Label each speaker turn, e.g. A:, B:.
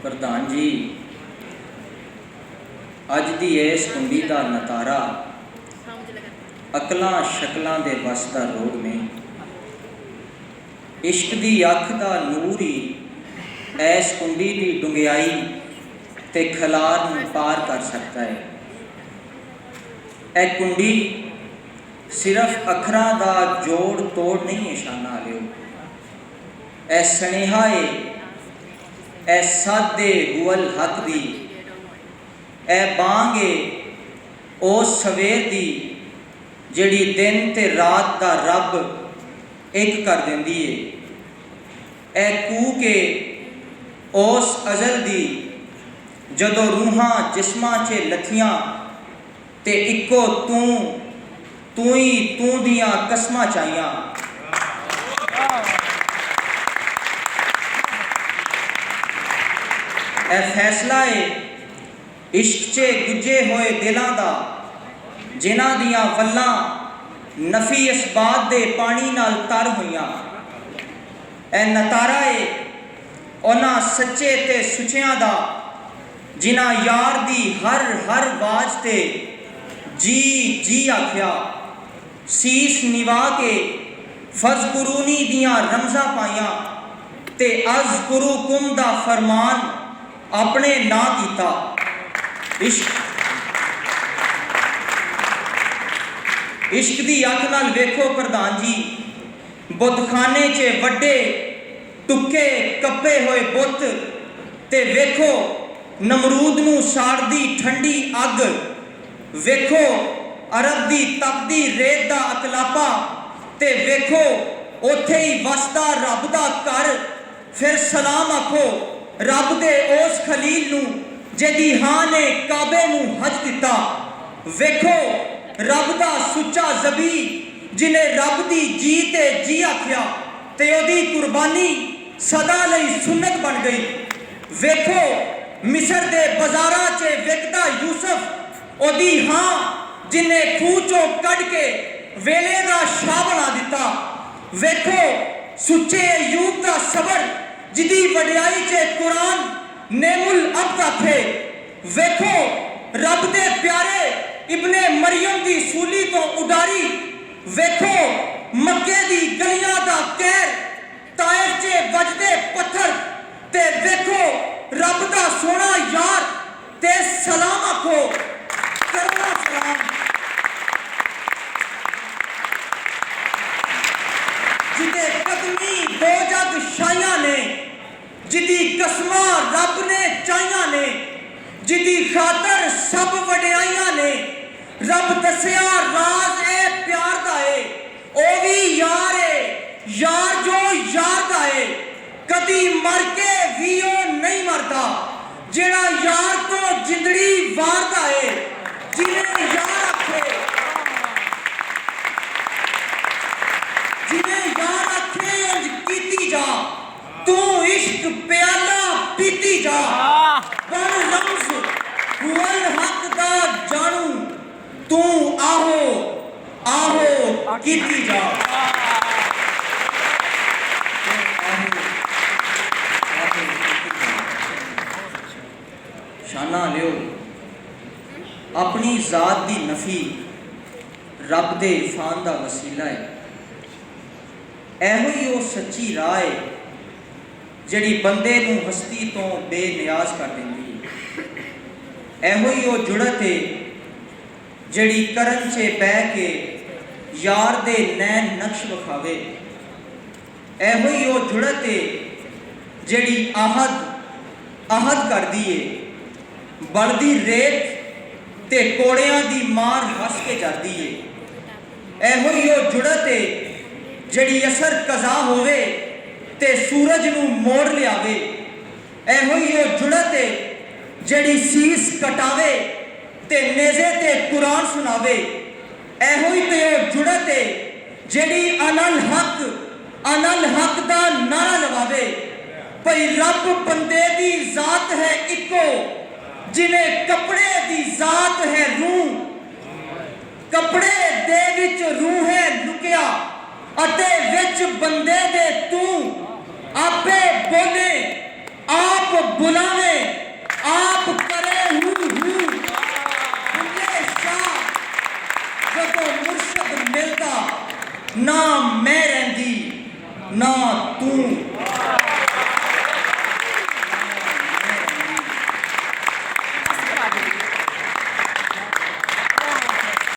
A: प्रधान जी, अज दी इस कुंडी का नतारा अकलां शकलां दे वस दा रोग नहीं। इश्क दी अख दा नूर ही इस कुंडी की डुंगियाई ते खलार नूं पार कर सकता है। यह कुंडी सिर्फ अखरां दा जोड़ तोड़ नहीं है, शाना लियो ए स्नेहा है, ए सादे हुअल हक दी, ए बांग है उस सवेर दी जिहड़ी दिन ते रात दा रब एक कर देंदी है। ए कूक है उस अजल दी जदों रूहां जिस्मां च लथियां ते इक्को तू ही तू दियां कसमां चाहियां। ए फैसला है इश्क च गुजे होए दिलां दा, जिन्हां दियां वल्लां नफी इसबात दे पानी नाल तर होईयां। ए नतारा है उन्हां सच्चे ते सुचियां दा, जिन्हां यार दी हर हर वाज ते जी जी आख्या। सीस निवा के फज़कुरूनी दियां रमज़ां पाइयां ते अज़कुरुकुम दा फरमान अपने ना कीता। इश्क दी अख नाल वेखो प्रधान जी, बुतखाने च वड्डे टुके कप्पे होए बुत ते वेखो नमरूद नूं साड़दी ठंडी अग। वेखो अरब दी तपदी रेत दा अकलापा ते वेखो उत्थे ही वसदा रब दा घर। फिर सलाम आखो रब दे उस खलील नूं जिहदी हां ने काबे नूं हज दिता। वेखो रब दा सुच्चा ज़बी जिन्हें रब दी जी ते जी आख्या ते ओदी कुर्बानी सदा लई सुन्नत बन गई। वेखो मिस्र दे बाजारां च विकदा यूसुफ ओदी हां जिन्हें खूह चों कढ के वेले दा शाह बना दिता। वेखो सुच्चे अयूब दा सबर जिदी वडियाई च कुरान नेमुल अब्द थे। वेखो रब दे प्यारे इब्ने मरियम दी सूली तो उडारी। वेखो मक्के दी गलियां दा कहर ताइफ च वजदे पत्थर ते वेखो रब दा सोना यार ते सलाम आखो करना सलाम। जिदे कदमी दो जग शाइयां ने, जिदी कसमां रब ने चाहियां ने, जिदी खातर सब वडियाइयां ने। रब दसिया राज ए प्यार दा है, ओ भी यार है, यार जो यार दा है। कदी मर के भी ओ नहीं मरदा, जेड़ा यार तो जिंदड़ी वारदा है। जिन्हें यार आखे, जिन्हें यार आखे इंज कीती जा, तू इश्क प्याला पीती जा। बन रम्ज़ हुअल हक दा जानू, तू आहो आहो कीती जा। शाना लियो अपनी जात दी नफी रब दे इरफान दा वसीला है। एहो ही वो सच्ची राह है जिहड़ी बंदे नूं हस्ती तो बेनियाज कर देंदी है। एहो ही वो जुड़त है जिहड़ी करन च बह के यार दे नैन नक्श विखावे। एहो ही वो जुड़त है जिहड़ी आहद कर दी है, बढ़दी रेत ते कोड़ियां दी मार हस के जाती है। एहो ही वो जुड़त है जिहड़ी असर कज़ा होवे ते सूरज नूं मोड़ लियावे। एहो ही वो जुड़त है जिहड़ी सीस कटावे ते नेज़े ते कुरान सुनावे। एहो ही ते वो जुड़त है जिहड़ी अनल हक दा नारा लवावे। भई रब बंदे दी जात है इको, जिन्हें कपड़े दी जात है रूह। कपड़े दे विच रूह है लुकिया अते विच बंदे दे तू। आपे बोले आप बुलावे आप करे बुल्ले शाह जदों मुर्शद मिलदा ना मैं रहंदी ना तू